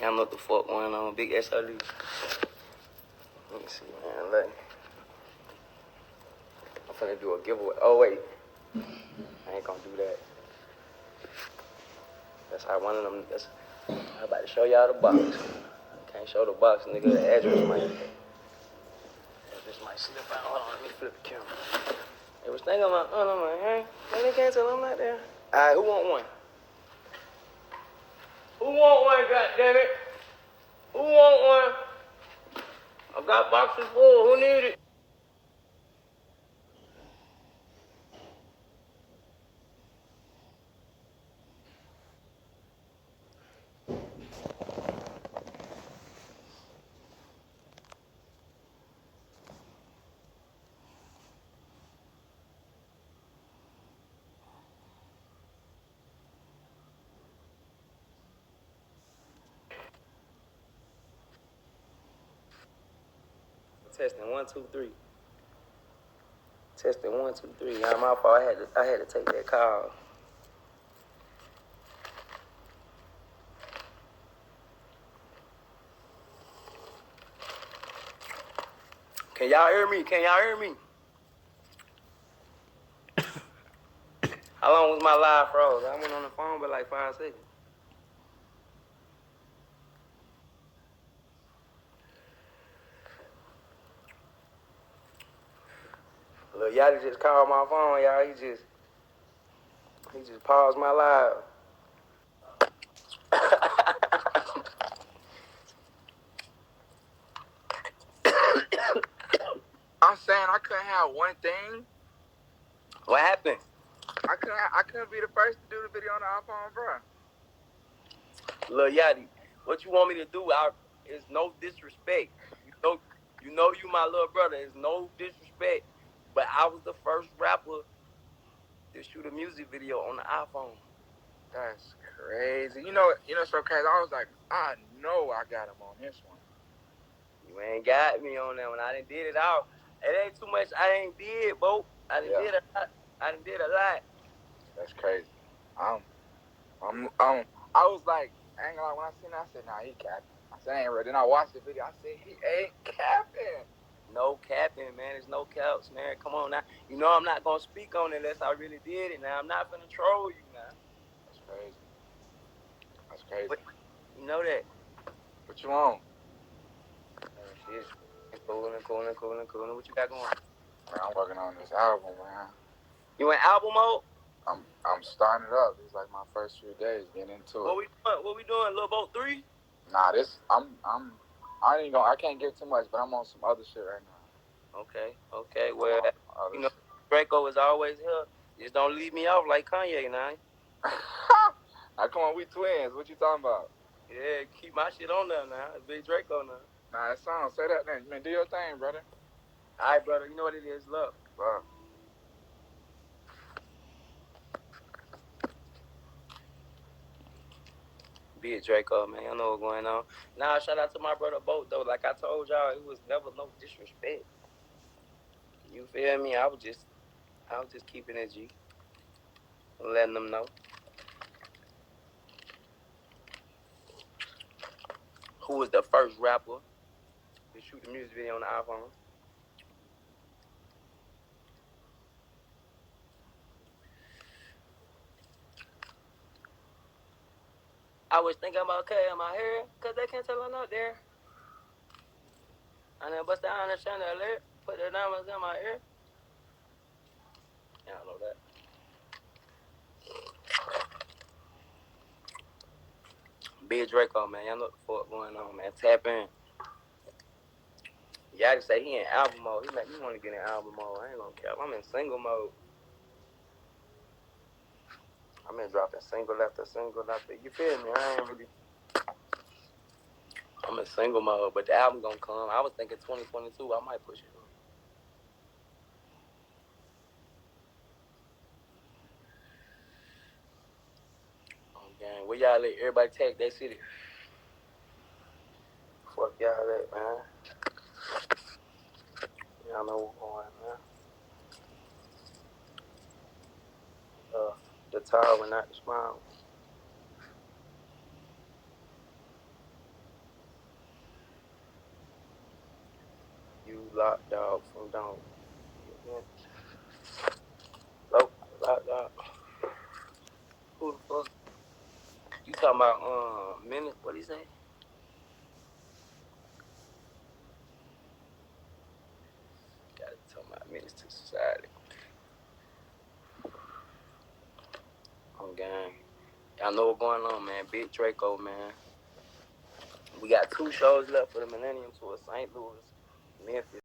Y'all know what the fuck going on. Big SOD. Let me see, man. Look. I'm finna do a giveaway. Oh, wait. I ain't gonna do that. That's how one of them. I'm about to show y'all the box. Can't show the box, nigga. The address might slip out. Hold on, let me flip the camera. They was thinking about, I'm like, hey, they can't tell I'm not there. Alright, who want one? Who want one, goddammit? Who want one? I got boxes full. Who need it? Testing 1, 2, 3. Testing 1, 2, 3. Y'all, my fault. I had to take that call. Can y'all hear me? Can y'all hear me? How long was my live froze? I went on the phone for like 5 seconds. Lil Yachty just called my phone, y'all. He just paused my live. I'm saying I couldn't have one thing. What happened? I couldn't be the first to do the video on the iPhone, bro. Lil Yachty, what you want me to do? It's no disrespect. You know you my little brother. It's no disrespect. But I was the first rapper to shoot a music video on the iPhone. That's crazy. You know, so crazy. I was like, I know I got him on this one. You ain't got me on that one. I done did it all. It ain't too much I ain't did, bro. I done did a lot. I done did a lot. That's crazy. I was like, I ain't gonna lie, when I seen that, I said, nah, he capping. I said, I ain't ready. Then I watched the video. I said, he ain't capping. No capping, man. There's no caps, man. Come on now. You know I'm not gonna speak on it unless I really did it. Now I'm not finna troll you now. That's crazy. That's crazy. But you know that. What you on? Shit. Coolin'. What you got going? Man, I'm working on this album, man. You in album mode? I'm starting it up. It's like my first few days getting into it. What we doing? Lil Boat 3? Nah, I can't give too much, but I'm on some other shit right now. Okay. Well, you know, Draco is always here. Just don't leave me off like Kanye now. Now, come on, we twins. What you talking about? Yeah, keep my shit on there now. Big Draco now. Nah, that song, say that then. Man, do your thing, brother. All right, brother. You know what it is. Look. Love. Big Draco, man. I know what's going on. Now, shout out to my brother Boat, though. Like I told y'all, it was never no disrespect. You feel me? I was just keeping it G. Letting them know. Who was the first rapper to shoot the music video on the iPhone? I was thinking about cutting my hair, because they can't tell I'm not there. And then bust down the chandelier, put the diamonds in my ear. Y'all know that. Big Draco, man. Y'all know what the fuck going on, man. Tap in. Yachty say he in album mode. He make me want to get in album mode. I ain't gonna care. I'm in single mode. I'm in dropping single after single after. You feel me? I'm in single mode, but the album gonna come. I was thinking 2022. I might push it up. Gang, where y'all at? Everybody tag that city. Fuck y'all at, man. Y'all know what's going on, man. The tower, not the smile. Lock Dog from down. Lock Dog. Who the fuck? You talking about minutes? What he say? Gotta talk about minutes to society. On gang. Y'all know what's going on, man. Big Draco, man. We got 2 shows left for the Millennium Tour, St. Louis, Memphis.